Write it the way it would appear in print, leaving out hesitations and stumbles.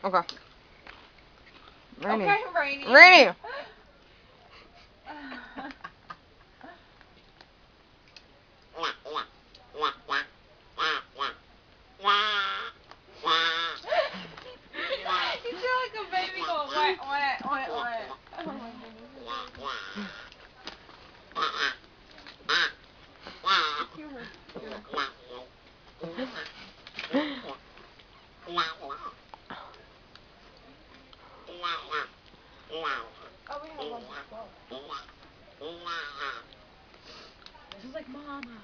Okay. Rainy. Okay, Rainy. Rainy. You feel like a baby going whack, whack, whack, whack. Oh my goodness. Oh, we have one. Whoa. This is like mama.